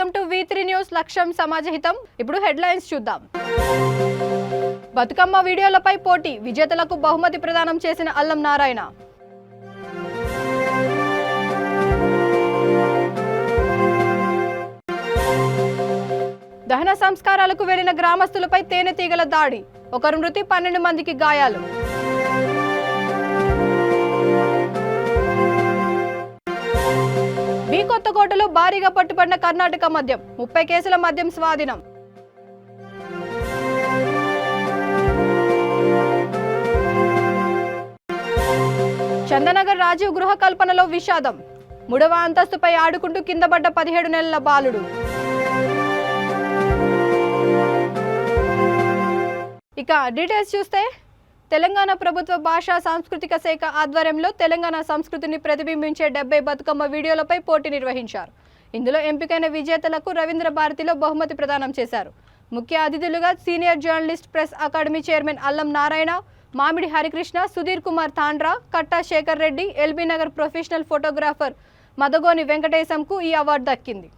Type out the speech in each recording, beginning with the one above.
Welcome to V3 news లక్ష్యం సమాజహితం. ఇప్పుడు headlines చూద్దాం. బతుకమ్మ వీడియోలపై పోటీ, విజేతలకు బహుమతి ప్రదానం చేసిన అల్లం నారాయణ. దహన సంస్కారాలకు వెళ్లిన గ్రామస్తులపై తేనెటీగల దాడి, ఒకరు మృతి, 12 మందికి గాయాలు. బి కొత్తకోటలో భారీగా పట్టుబడిన కర్ణాటక మద్యం, 30 కేసుల మద్యం స్వాధీనం. చందనగర్ రాజీవ్ గృహ కల్పనలో విషాదం, 3వ అంతస్తుపై ఆడుకుంటూ కింద పడ్డ 17 నెలల బాలుడు. ఇక డీటెయిల్స్ చూస్తే, తెలంగాణ ప్రభుత్వ భాషా సాంస్కృతిక శాఖ ఆధ్వర్యంలో తెలంగాణ సంస్కృతిని ప్రతిబింబించే 70 బతుకమ్మ వీడియోలపై పోటీ నిర్వహించారు. ఇందులో ఎంపికైన విజేతలకు రవీంద్ర భారతిలో బహుమతి ప్రదానం చేశారు. ముఖ్య అతిథులుగా senior journalist press academy chairman Allam Narayana, Mamidi Harikrishna, Sudheer Kumar Tandra, Katta Sekhar Reddy, LB Nagar professional photographer Madagoni వెంకటేశంకు ఈ అవార్డు దక్కింది.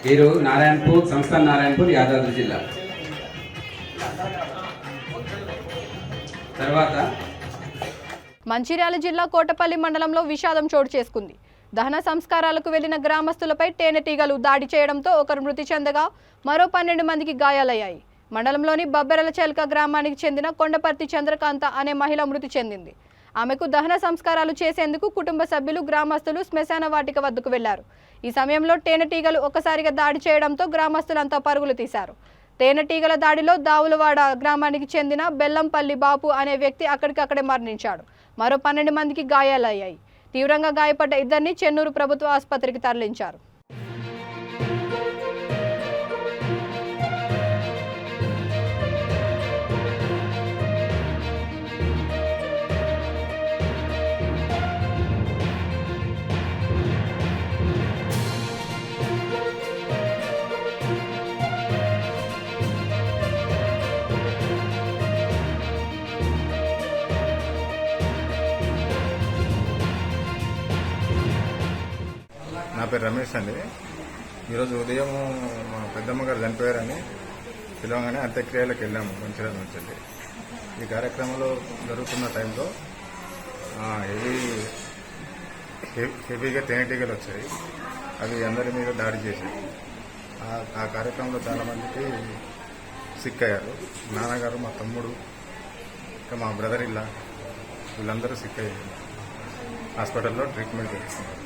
వీరు నారాయణపూర్ సంస్థాన్ నారాయణపూర్ యాదాద్రి జిల్లా. తర్వాత మంచిర్యాల జిల్లా కోటపల్లి మండలంలో విషాదం చోటు చేసుకుంది. దహన సంస్కారాలకు వెళ్లిన గ్రామస్తులపై తేనెటీగలు దాడి చేయడంతో ఒకరు మృతి చెందగా మరో 12 మందికి గాయాలయ్యాయి. మండలంలోని బబ్బెరలచెల్క గ్రామానికి చెందిన కొండపర్తి చంద్రకాంత అనే మహిళ మృతి చెందింది. ఆమెకు దహన సంస్కారాలు చేసేందుకు కుటుంబ సభ్యులు, గ్రామస్తులు శ్మశాన వాటిక వద్దకు వెళ్లారు. ఈ సమయంలో తేనెటీగలు ఒక్కసారిగా దాడి చేయడంతో గ్రామస్తులంతా పరుగులు తీశారు. తేనెటీగల దాడిలో దావులవాడ గ్రామానికి చెందిన బెల్లంపల్లి బాపు అనే వ్యక్తి అక్కడికక్కడే మరణించాడు. మరో 12 మందికి గాయాలయ్యాయి. తీవ్రంగా గాయపడ్డ ఇద్దరిని చెన్నూరు ప్రభుత్వ ఆసుపత్రికి తరలించారు. పేరు రమేష్ అండి. ఈరోజు ఉదయం మా పెద్దమ్మ గారు చనిపోయారని పిలవగానే అంత్యక్రియలకు వెళ్ళాము మంచిర్యాల నుంచి. ఈ కార్యక్రమంలో జరుగుతున్న టైంలో హెవీగా తేనెటీగలు వచ్చాయి. అవి అందరి మీద దాడి చేశాయి. ఆ కార్యక్రమంలో చాలామందికి సిక్ అయ్యారు. నాన్నగారు, మా తమ్ముడు, ఇంకా మా బ్రదర్ ఇలా వీళ్ళందరూ సిక్ అయ్యారు. హాస్పిటల్లో ట్రీట్మెంట్ చేస్తున్నారు.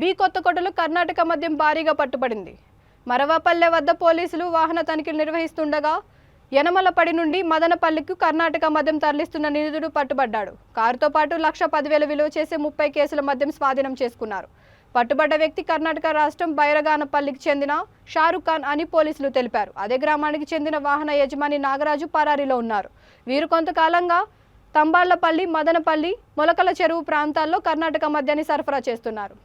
బి కొత్తకోటలో కర్ణాటక మద్యం భారీగా పట్టుబడింది. మరవాపల్లె వద్ద పోలీసులు వాహన తనిఖీలు నిర్వహిస్తుండగా యనమలపడి నుండి మదనపల్లికి కర్ణాటక మద్యం తరలిస్తున్న నిందితుడు పట్టుబడ్డాడు. కారుతో పాటు 1,10,000 విలువ చేసే 30 కేసుల మద్యం స్వాధీనం చేసుకున్నారు. పట్టుబడ్డ వ్యక్తి కర్ణాటక రాష్ట్రం బైరగానపల్లికి చెందిన షారుఖ్ ఖాన్ అని పోలీసులు తెలిపారు. అదే గ్రామానికి చెందిన వాహన యజమాని నాగరాజు పరారీలో ఉన్నారు. వీరు కొంతకాలంగా తంబాళ్లపల్లి, మదనపల్లి, మొలకల చెరువు ప్రాంతాల్లో కర్ణాటక మద్యాన్ని సరఫరా చేస్తున్నారు.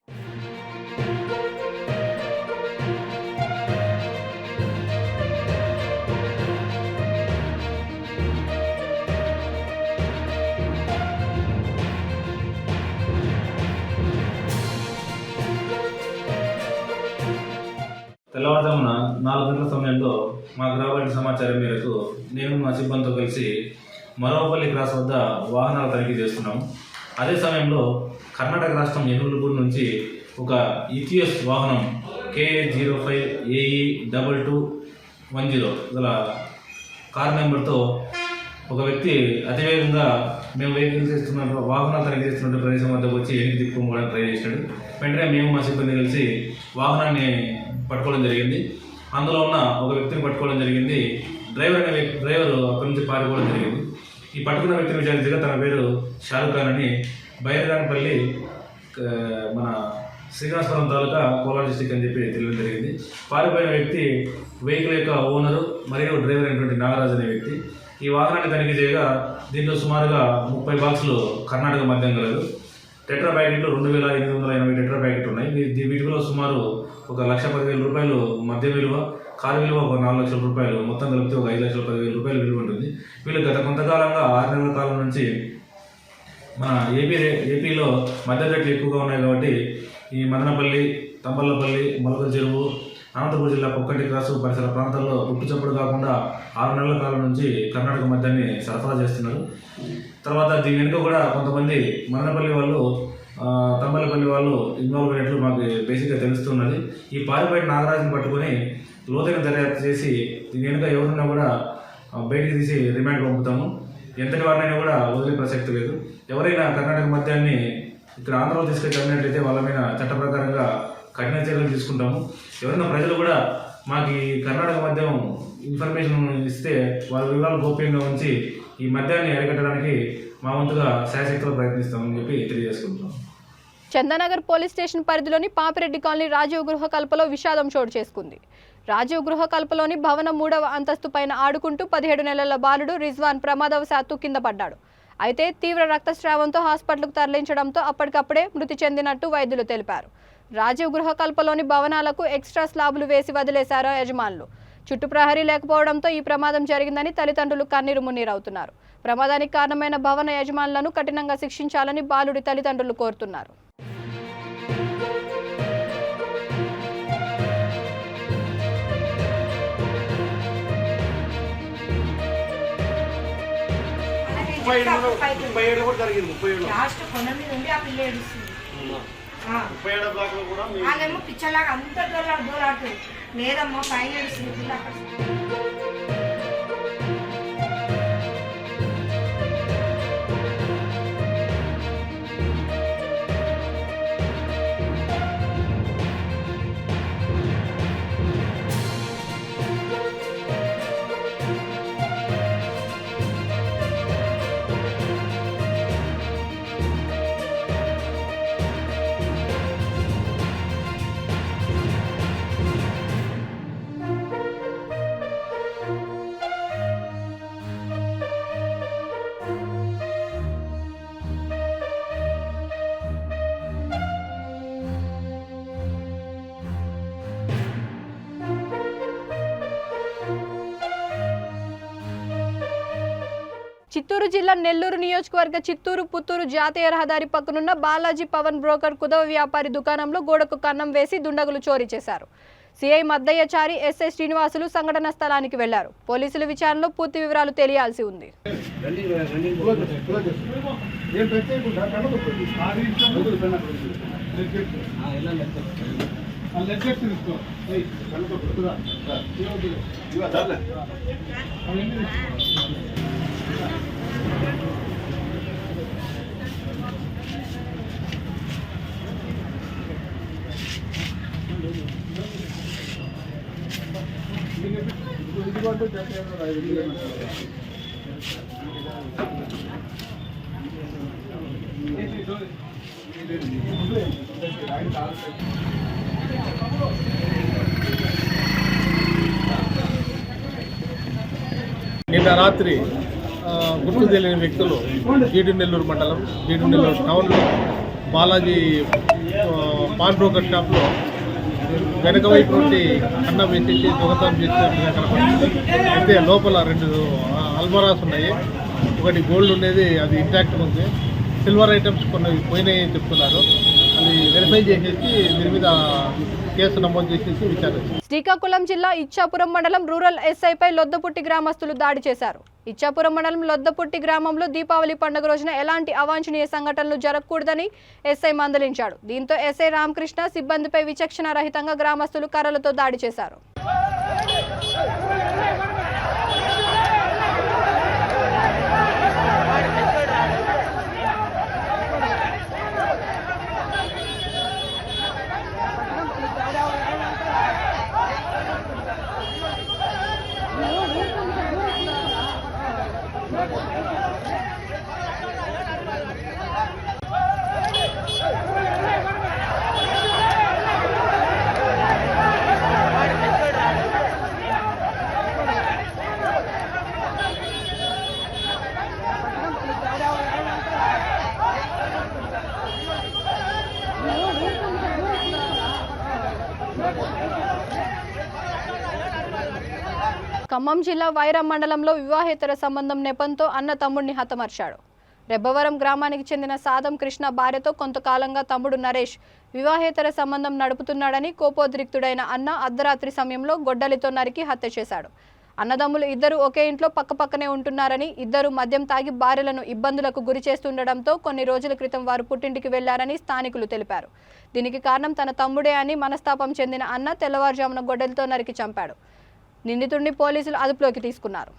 తెల్లవారుజామున 4 గంటల సమయంలో మాకు రాబడిన సమాచారం మేరకు నేను మా సిబ్బందితో కలిసి మరవపల్లి క్రాస్ వద్ద వాహనాలు తనిఖీ చేస్తున్నాము. అదే సమయంలో కర్ణాటక రాష్ట్రం ఎనుగులపూడి నుంచి ఒక ఈటీఎస్ వాహనం KA05AE2210 గల కార్ నెంబర్తో ఒక వ్యక్తి అతివేగంగా మేము వెహికల్ చేస్తున్న వాహనాలు తనిఖీ చేస్తున్న ప్రదేశం వద్దకు వచ్చి ఎనికి తిప్పుకోవడానికి ట్రై చేశాడు. వెంటనే మేము మా సిబ్బంది కలిసి వాహనాన్ని పట్టుకోవడం జరిగింది. అందులో ఉన్న ఒక వ్యక్తిని పట్టుకోవడం జరిగింది. డ్రైవర్ అక్కడి నుంచి పారిపోవడం జరిగింది. ఈ పట్టుకున్న వ్యక్తిని విచారించగా తన పేరు షారుఖ్ ఖాన్ అని బైరగానపల్లి మన శ్రీనివాసపురం తాలూకా కోలార్ డిస్టిక్ అని చెప్పి తెలియడం జరిగింది. పారిపోయిన వ్యక్తి వెహికల్ యొక్క ఓనరు మరియు డ్రైవర్ అయినటువంటి నాగరాజు అనే వ్యక్తి. ఈ వాహనాన్ని తనిఖీ చేయగా దీంట్లో సుమారుగా 30 బాక్సులు కర్ణాటక మద్యం కలదు. టెట్రా ప్యాకెట్లు 2,880 టెట్రా ప్యాకెట్లు ఉన్నాయి. వీటిలో సుమారు ఒక 1,10,000 రూపాయలు మద్యం విలువ, కారు విలువ ఒక 4 లక్షల రూపాయలు, మొత్తం కలిపితే ఒక 5,10,000 రూపాయలు విలువ ఉంటుంది. వీళ్ళు గత కొంతకాలంగా 6 నెలల కాలం నుంచి మన ఏపీలో మద్యం రేట్లు ఎక్కువగా ఉన్నాయి కాబట్టి ఈ మదనపల్లి, తంబళ్ళపల్లి, మొలకల చెరువు, అనంతపురం జిల్లా పొక్కటి క్రాసు పరిసర ప్రాంతాల్లో గుట్టుచప్పుడు కాకుండా 6 నెలల కాలం నుంచి కర్ణాటక మద్యాన్ని సరఫరా చేస్తున్నారు. తర్వాత దీని వెనుక కూడా కొంతమంది మదనపల్లి వాళ్ళు, తంబలపల్లి వాళ్ళు ఇన్వాల్వ్ అయినట్లు మాకు బేసిక్గా తెలుస్తున్నది. ఈ పారిపోయిన నాగరాజుని పట్టుకొని లోతైన దర్యాప్తు చేసి దీని వెనుక ఎవరున్నా కూడా బయటికి తీసి రిమాండ్ పంపుతాము. ఎంతటి వారినైనా కూడా వదిలే ప్రసక్తి లేదు. ఎవరైనా కర్ణాటక మద్యాన్ని ఇక్కడ ఆంధ్రలో తీసుకెళ్ళి అమ్మినట్లయితే వాళ్ళ మీద చట్ట ప్రకారంగా కఠిన చర్యలు తీసుకుంటాము. ఎవరైనా ప్రజలు కూడా మాకు ఈ కర్ణాటక మద్యం ఇన్ఫర్మేషన్ ఇస్తే వాళ్ళ వివరాలు గోప్యంగా ఉంచి ఈ మద్యాన్ని అరికట్టడానికి మా వంతుగా శాయశక్తిలో ప్రయత్నిస్తామని చెప్పి తెలియజేసుకుంటున్నాం. చందానగర్ పోలీస్ స్టేషన్ పరిధిలోని పాపిరెడ్డి కాలనీ రాజీవ్ గృహ కల్పలో విషాదం చోటు చేసుకుంది. రాజీవ్ గృహ కల్పలోని భవనం 3వ అంతస్తు పైన ఆడుకుంటూ 17 నెలల బాలుడు రిజ్వాన్ ప్రమాదవశాత్తు కింద పడ్డాడు. అయితే తీవ్ర రక్తస్రావంతో హాస్పిటల్కు తరలించడంతో అప్పటికప్పుడే మృతి చెందినట్టు వైద్యులు తెలిపారు. రాజీవ్ గృహ కల్పలోని భవనాలకు ఎక్స్ట్రా స్లాబులు వేసి వదిలేశారు యజమానులు. చుట్టూ ప్రహరీ లేకపోవడంతో ఈ ప్రమాదం జరిగిందని తల్లిదండ్రులు కన్నీరు మున్నీరవుతున్నారు. ప్రమాదానికి కారణమైన భవన యజమానులను కఠినంగా శిక్షించాలని బాలుడి తల్లిదండ్రులు కోరుతున్నారు. వాళ్ళేమో పిచ్చలాగా అంత దోలాడుతుంది లేదమ్మా పైన ఏడుస్తుంది. చిత్తూరు జిల్లా నెల్లూరు నియోజకవర్గ చిత్తూరు పుత్తూరు జాతీయ రహదారి పక్కనున్న బాలాజీ పవన్ బ్రోకర్ కుదవ వ్యాపారి దుకాణంలో గోడకు కన్నం వేసి దుండగులు చోరీ చేశారు. సిఐ మద్దయ్యచారి, ఎస్ఐ శ్రీనివాసులు సంఘటన స్థలానికి వెళ్లారు. పోలీసుల విచారణలో పూర్తి వివరాలు తెలియాల్సి ఉంది. నిన్న రాత్రి గుర్తు తెలియని వ్యక్తులు జీడి నెల్లూరు మండలం జీడి నెల్లూరు టౌన్లో బాలాజీ పాన్ బ్రోకర్ షాప్లో వెనక వైపు నుండి అన్నం వేసేసి దొంగతనం చేసినట్టుగా కనపడుతుంది. అయితే లోపల 2 అల్మరాస్ ఉన్నాయి. ఒకటి గోల్డ్ ఉండేది, అది ఇంటాక్ట్ ఉంది. సిల్వర్ ఐటమ్స్ కొన్ని పోయినాయి చెప్తున్నారు. అది వెరిఫై చేసేసి దీని మీద కేసు నమోదు చేసేసి విచారించారు. శ్రీకాకుళం జిల్లా ఇచ్చాపురం మండలం రూరల్ ఎస్ఐపై లొద్దపుట్టి గ్రామస్తులు దాడి చేశారు. ఇచ్చాపురం మండలం లొద్దపుట్టి గ్రామంలో దీపావళి పండుగ రోజున ఎలాంటి అవాంఛనీయ సంఘటనలు జరగకూడదని ఎస్ఐ మందలించాడు. దీంతో ఎస్ఐ రామకృష్ణ సిబ్బందిపై విచక్షణ రహితంగా గ్రామస్తులు కర్రలతో దాడి చేశారు. ఖమ్మం జిల్లా వైరా మండలంలో వివాహేతర సంబంధం నెపంతో అన్న తమ్ముడిని హతమార్చాడు. రెబ్బవరం గ్రామానికి చెందిన సాదం కృష్ణ భార్యతో కొంతకాలంగా తమ్ముడు నరేష్ వివాహేతర సంబంధం నడుపుతున్నాడని కోపోద్రిక్తుడైన అన్న అర్ధరాత్రి సమయంలో గొడ్డలితో నరికి హత్య చేశాడు. అన్నదమ్ములు ఇద్దరు ఒకే ఇంట్లో పక్కపక్కనే ఉంటున్నారని, ఇద్దరు మద్యం తాగి భార్యలను ఇబ్బందులకు గురి చేస్తుండటంతో కొన్ని రోజుల క్రితం వారు పుట్టింటికి వెళ్లారని స్థానికులు తెలిపారు. దీనికి కారణం తన తమ్ముడే అని మనస్తాపం చెందిన అన్న తెల్లవారుజామున గొడ్డలితో నరికి చంపాడు. నిందితుడిని పోలీసులు అదుపులోకి తీసుకున్నారు.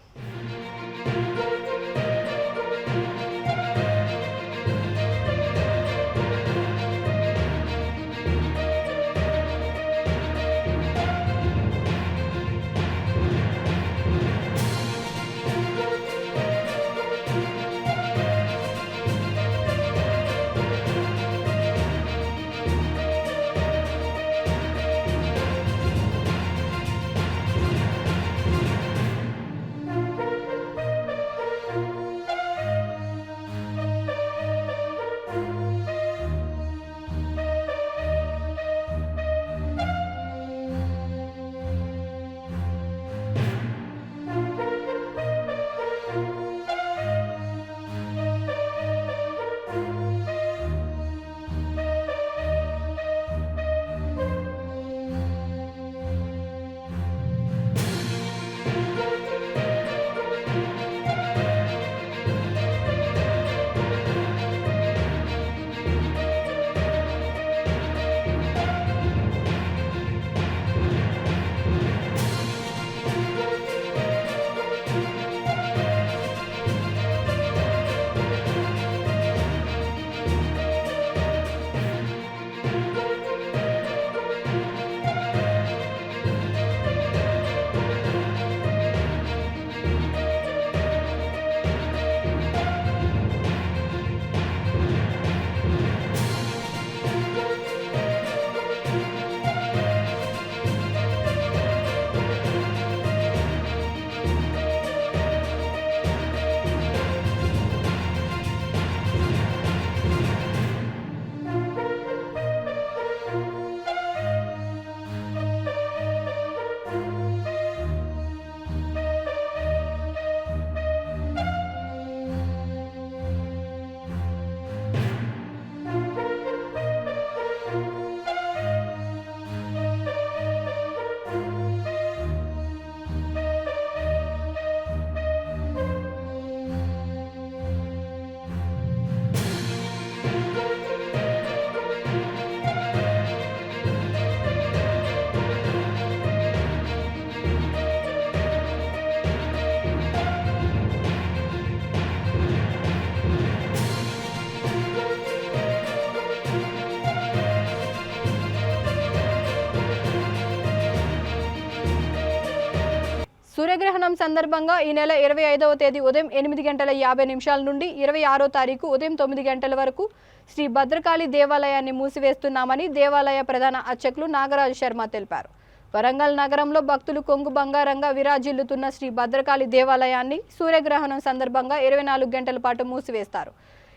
సూర్యగ్రహణం సందర్భంగా ఈ నెల 25వ తేదీ ఉదయం 8:50 నుండి 26వ తారీఖు ఉదయం 9 గంటల వరకు శ్రీ భద్రకాళి దేవాలయాన్ని మూసివేస్తున్నామని దేవాలయ ప్రధాన అర్చకులు నాగరాజు శర్మ తెలిపారు. వరంగల్ నగరంలో భక్తులు కొంగు బంగారంగా విరాజిల్లుతున్న శ్రీ భద్రకాళి దేవాలయాన్ని సూర్యగ్రహణం సందర్భంగా 24 గంటల పాటు మూసివేస్తారు.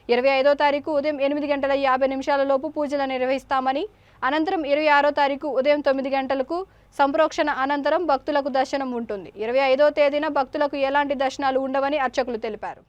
25వ తారీఖు ఉదయం 8:50 లోపు పూజలు నిర్వహిస్తామని, అనంతరం 26వ తారీఖు ఉదయం 9 గంటలకు సంప్రోక్షణ అనంతరం భక్తులకు దర్శనం ఉంటుంది. 25వ తేదీన భక్తులకు ఎలాంటి దర్శనాలు ఉండవని అర్చకులు తెలిపారు.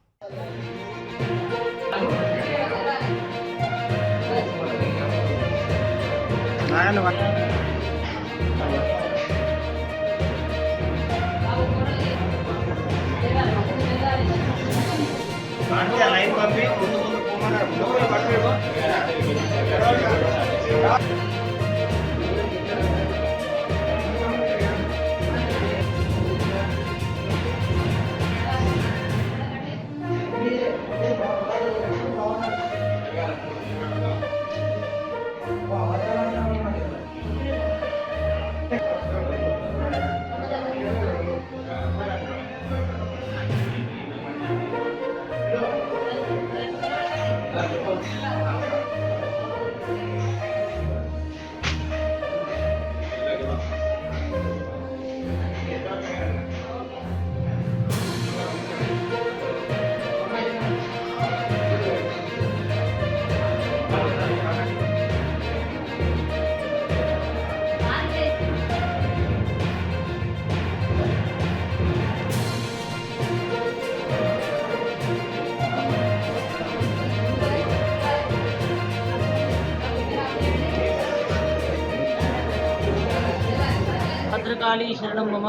భద్రకాళి శరణం మమ.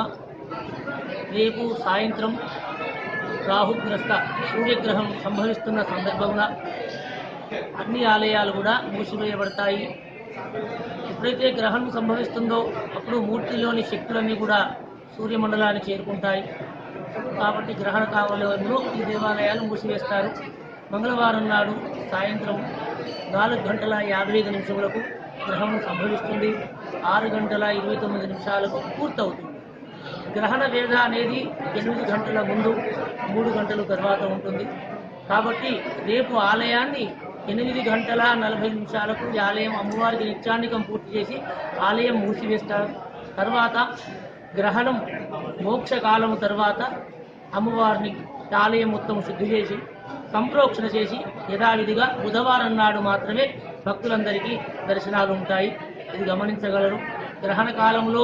రేపు సాయంత్రం రాహుగ్రస్త సూర్యగ్రహం సంభవిస్తున్న సందర్భంగా అన్ని ఆలయాలు కూడా మూసివేయబడతాయి. ఎప్పుడైతే గ్రహణం సంభవిస్తుందో అప్పుడు మూర్తిలోని శక్తులన్నీ కూడా సూర్యమండలాన్ని చేరుకుంటాయి. కాబట్టి గ్రహణ కాలంలో ఈ దేవాలయాలు మూసివేస్తారు. మంగళవారం నాడు సాయంత్రం 4:55 గ్రహణం సంభవిస్తుంది. 6:29 పూర్తవుతుంది. గ్రహణ వేద అనేది 8 గంటల ముందు, 3 గంటల తర్వాత ఉంటుంది. కాబట్టి రేపు ఆలయాన్ని 8:40 ఈ ఆలయం అమ్మవారికి నిత్యాన్నికం పూర్తి చేసి ఆలయం మూసివేస్తారు. తర్వాత గ్రహణం మోక్షకాలము తర్వాత అమ్మవారిని ఆలయం మొత్తం శుద్ధి చేసి సంప్రోక్షణ చేసి యథావిధిగా బుధవారం నాడు మాత్రమే భక్తులందరికీ దర్శనాలు ఉంటాయి. ఇది గమనించగలరు. గ్రహణ కాలంలో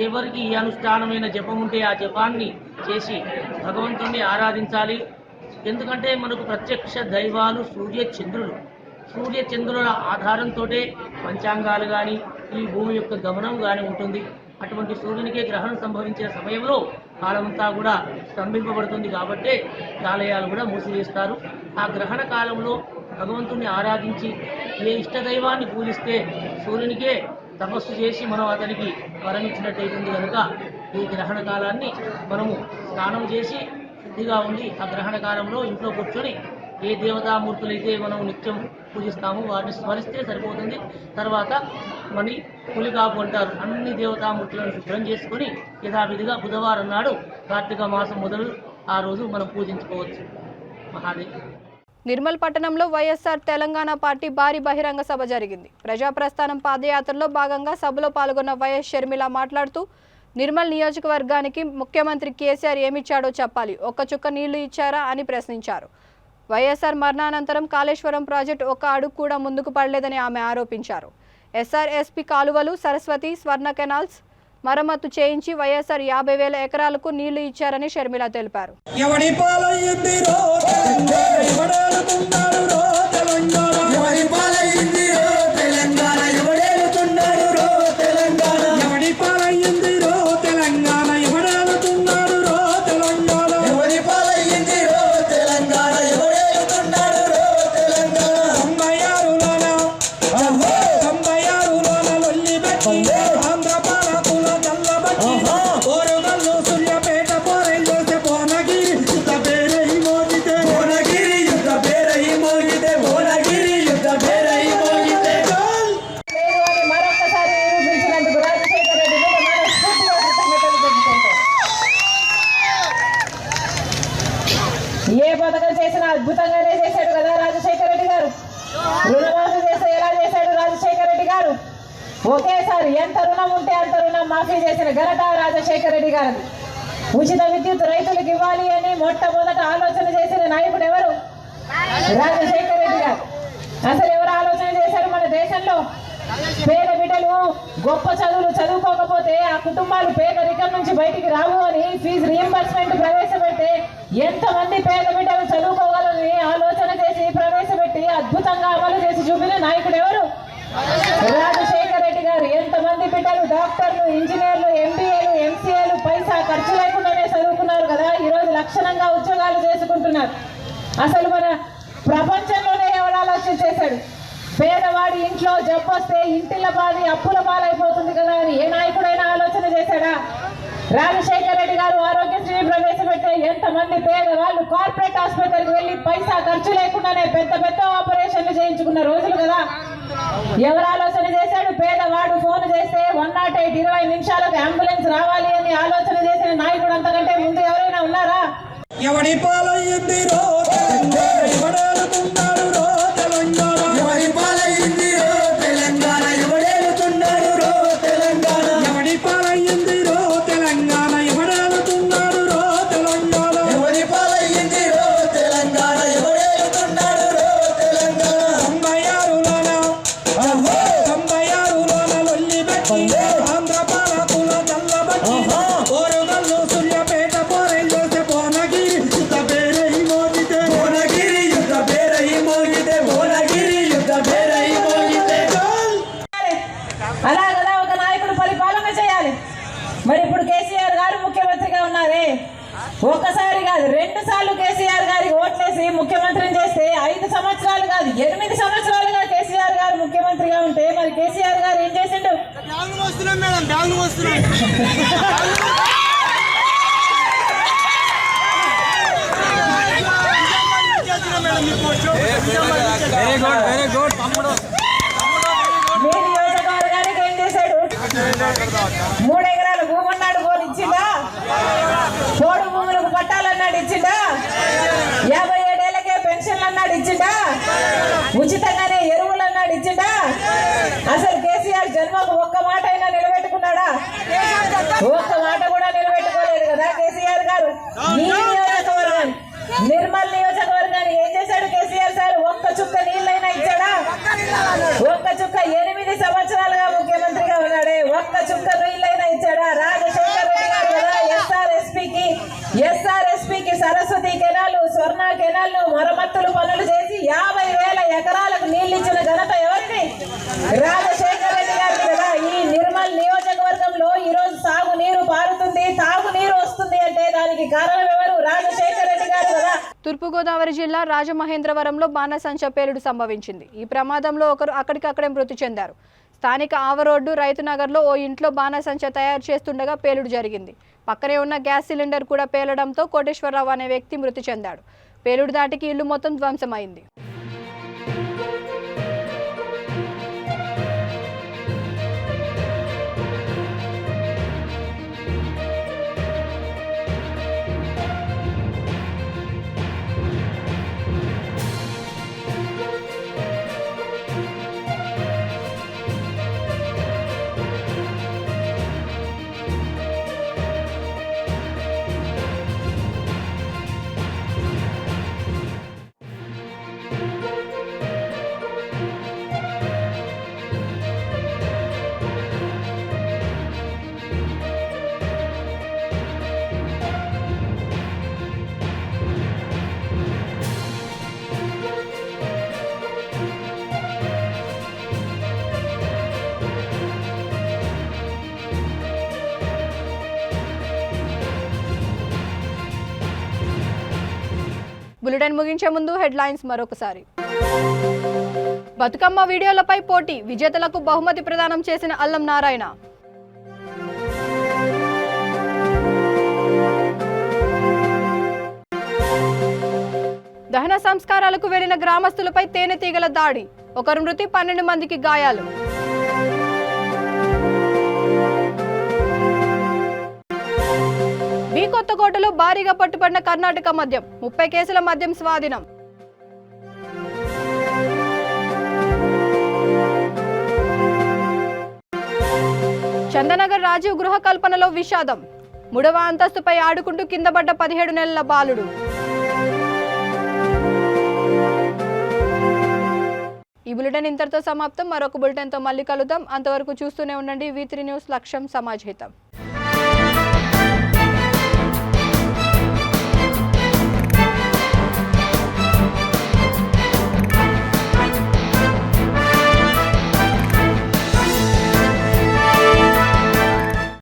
ఎవరికి ఏ అనుష్ఠానమైన జపం ఉంటే ఆ జపాన్ని చేసి భగవంతుణ్ణి ఆరాధించాలి. ఎందుకంటే మనకు ప్రత్యక్ష దైవాలు సూర్యచంద్రులు. సూర్యచంద్రుల ఆధారంతో పంచాంగాలు కానీ ఈ భూమి యొక్క గమనం కానీ ఉంటుంది. అటువంటి సూర్యునికే గ్రహణం సంభవించిన సమయంలో కాలమంతా కూడా స్తంభింపబడుతుంది. కాబట్టి ఆలయాలు కూడా మూసివేస్తారు. ఆ గ్రహణ కాలంలో భగవంతుని ఆరాధించి ఏ ఇష్టదైవాన్ని పూజిస్తే సూర్యునికే తపస్సు చేసి మనం అతనికి వరం ఇచ్చినట్టయితుంది. కనుక ఈ గ్రహణ కాలాన్ని మనము స్నానం చేసి శుద్ధిగా ఉండి ఆ గ్రహణ కాలంలో ఇంట్లో కూర్చొని ఏ దేవతామూర్తులైతే మనం నిత్యం పూజిస్తామో వారిని స్మరిస్తే సరిపోతుంది. తర్వాత మని పులికాపు అంటారు. అన్ని దేవతామూర్తులను శుభ్రం చేసుకొని యథావిధిగా బుధవారం నాడు కార్తీక మాసం మొదలు ఆ రోజు మనం పూజించుకోవచ్చు. మహాదేవ్. నిర్మల్ పట్టణంలో వైఎస్ఆర్ తెలంగాణ పార్టీ భారీ బహిరంగ సభ జరిగింది. ప్రజాప్రస్థానం పాదయాత్రలో భాగంగా సభలో పాల్గొన్న వైఎస్ షర్మిల మాట్లాడుతూ నిర్మల్ నియోజకవర్గానికి ముఖ్యమంత్రి కేసీఆర్ ఏమిచ్చాడో చెప్పాలి, ఒక్క చుక్క నీళ్లు ఇచ్చారా అని ప్రశ్నించారు. వైఎస్ఆర్ మరణానంతరం కాళేశ్వరం ప్రాజెక్టు ఒక్క అడుగు కూడా ముందుకు పడలేదని ఆమె ఆరోపించారు. ఎస్ఆర్ఎస్పీ కాలువలు, సరస్వతి, స్వర్ణ కెనాల్స్ మరమ్మతు చేయించి వైఎస్ఆర్ 50,000 ఎకరాలకు నీళ్లు ఇచ్చారని షర్మిల తెలిపారు. Mojito ఏ పథకం చేసినా అద్భుతంగానే చేశాడు కదా రాజశేఖర రెడ్డి గారు. రుణమాఫీ చేస్తే ఎలా చేశాడు రాజశేఖర రెడ్డి గారు? ఒకేసారి ఎంత రుణం ఉంటే అంత రుణం మాఫీ చేసిన ఘనత రాజశేఖర రెడ్డి గారు. ఉచిత విద్యుత్ రైతులకు ఇవ్వాలి అని మొట్టమొదట ఆలోచన చేసిన నాయకుడు ఎవరు? రాజశేఖర రెడ్డి గారు. అసలు ఎవరు ఆలోచన చేశారు మన దేశంలో? పేద బిడ్డలు గొప్ప చదువులు చదువుకోకపోతే ఆ కుటుంబాలు పేదరికం నుంచి బయటికి రావు అని ఫీజు రీయింబర్స్మెంట్ ప్రవేశపెడితే ఎంతమంది పేద బిడ్డలు చదువుకోవాలని ఆలోచన చేసి ప్రవేశపెట్టి అద్భుతంగా అమలు చేసి చూపిన నాయకుడు ఎవరు? రాజశేఖర రెడ్డి గారు. ఎంతమంది బిడ్డలు డాక్టర్లు, ఇంజనీర్లు, ఎంబీఏలు, ఎంసీఏలు పైసా ఖర్చు లేకుండానే చదువుకున్నారు కదా, ఈరోజు లక్షణంగా ఉద్యోగాలు చేసుకుంటున్నారు. అసలు మన ప్రపంచంలోనే ఎవరు ఆలోచన చేశాడు? పేదవాడి ఇంట్లో జబ్బు వస్తే ఇంటిల బాధి అప్పుల పాలైపోతుంది కదా అని ఏ నాయకుడైనా ఆలోచన చేశాడా? రాజశేఖర రెడ్డి గారు ఆరోగ్యశ్రీ ప్రవేశపెట్టే ఎంతమంది పేదవాళ్ళు కార్పొరేట్ హాస్పిటల్కి వెళ్ళి పైసా ఖర్చు లేకుండానే పెద్ద పెద్ద ఆపరేషన్లు చేయించుకున్న రోజులు కదా. ఎవరు ఆలోచన చేశాడు? పేదవాడు ఫోన్ చేస్తే 108 20 నిమిషాలకు అంబులెన్స్ రావాలి అని ఆలోచన చేసిన నాయకుడు అంతకంటే ముందు ఎవరైనా ఉన్నారా? ఎవడి పాలయ్యింది రో తెలంగాణ, ఎవడేలుతున్నాడు రో తెలంగాణ, ఎవడి పాలయ్యింది రో తెలంగాణ, ఎవడేలుతున్నాడు రో తెలంగాణ, ఎవడి పాలయ్యింది రో తెలంగాణ, ఎవడేలుతున్నాడు రో తెలంగాణ, ఎవడి పాలయ్యింది రో తెలంగాణ, ఎవడేలుతున్నాడు రో తెలంగాణ. 96లోన లొల్లి పెట్టి ఆంధ్ర పాలకుల చల్లబట్టి ఓరుగల్లు సూర్యాపేట పోరైలు అలాగలా ఒక నాయకుడు పరిపాలన చేయాలి. మరి ఇప్పుడు కేసీఆర్ గారు ముఖ్యమంత్రిగా ఉన్నారే, ఒక్కసారి కాదు 2 సార్లు కేసీఆర్ గారికి ఓట్లేసి ముఖ్యమంత్రిని చేస్తే 5 సంవత్సరాలు కాదు 8 సంవత్సరాలుగా కేసీఆర్ గారు ముఖ్యమంత్రిగా ఉంటే మరి కేసీఆర్ గారు ఏం చేసిండు? మీ నియోజకవర్గానికి ఏం చేశాడు? 3 ఎకరాల భూమి అన్నాడు పోలు ఇచ్చిందా? పోడు భూములకు పట్టాలన్నాడు ఇచ్చిందా? 57 ఏళ్లకే పెన్షన్లు అన్నాడు ఇచ్చిందా? ఉచితంగానే ఎరువులు అన్నాడు ఇచ్చిందా? అసలు కేసీఆర్ జన్మకు ఒక్క మాట అయినా నిలబెట్టుకున్నాడా? ఒక్క మాట కూడా నిలబెట్టుకోలేదు కదా కేసీఆర్ గారు. ఈ నియోజకవర్గాన్ని, నిర్మల్ నియోజకవర్గాన్ని ఏం చేశాడు కేసీఆర్ సార్? ఒక్క చుక్క నీళ్ళైనా ఇచ్చాడా? ఒక్క చుక్క 8 సంవత్సరాలుగా ముఖ్యమంత్రిగా ఉన్నాడే, ఒక్క చుక్క నీళ్ళైనా ఇచ్చాడా? రాజశేఖర రెడ్డి గారు కదా ఎస్ఆర్ఎస్పీకి సరస్వతి కెనాల్, స్వర్ణ కెనాల్ మరమ్మతులు పనులు చేసి 50,000 ఎకరాలకు నీళ్ళు ఇచ్చిన ఘనత ఎవరిది? రాజశేఖర రెడ్డి గారు కదా. ఈ నిర్మల్ నియోజకవర్గంలో ఈరోజు సాగునీరు పారుతుంది, తాగునీరు వస్తుంది అంటే దానికి కారణం ఎవరు? రాజశేఖర రెడ్డి గారు కదా. తూర్పుగోదావరి జిల్లా రాజమహేంద్రవరంలో బాణసంచ పేలుడు సంభవించింది. ఈ ప్రమాదంలో ఒకరు అక్కడికక్కడే మృతి చెందారు. స్థానిక ఆవరోడ్డు రైతునగర్లో ఓ ఇంట్లో బాణసంచ తయారు చేస్తుండగా పేలుడు జరిగింది. పక్కనే ఉన్న గ్యాస్ సిలిండర్ కూడా పేలడంతో కోటేశ్వరరావు అనే వ్యక్తి మృతి చెందాడు. పేలుడు దాటికి ఇల్లు మొత్తం ధ్వంసమైంది. బులెటిన్ ముగించే ముందు హెడ్లైన్స్ మరొకసారి. బతుకమ్మ వీడియోలపై పోటీ, విజేతలకు బహుమతి ప్రదానం చేసిన అల్లం నారాయణ. దహన సంస్కారాలకు వెళ్లిన గ్రామస్తులపై తేనెటీగల దాడి, ఒకరు మృతి, 12 మందికి గాయాలు. బి కొత్తకోటలో భారీగా పట్టుబడిన కర్ణాటక మద్యం 30 కేసుల మద్యం స్వాధీనం. చందనగర్ రాజీవ్ గృహ కల్పనలో విషాదం. 3వ అంతస్తుపై ఆడుకుంటూ కిందపడ్డ 17 నెలల బాలుడు. ఈ బులెటిన్ ఇంతటితో సమాప్తం. మరొక బులెటిన్తో మళ్ళీ కలుద్దాం. అంతవరకు చూస్తూనే ఉండండి V3 న్యూస్, లక్ష్యం సమాజ్ హితం.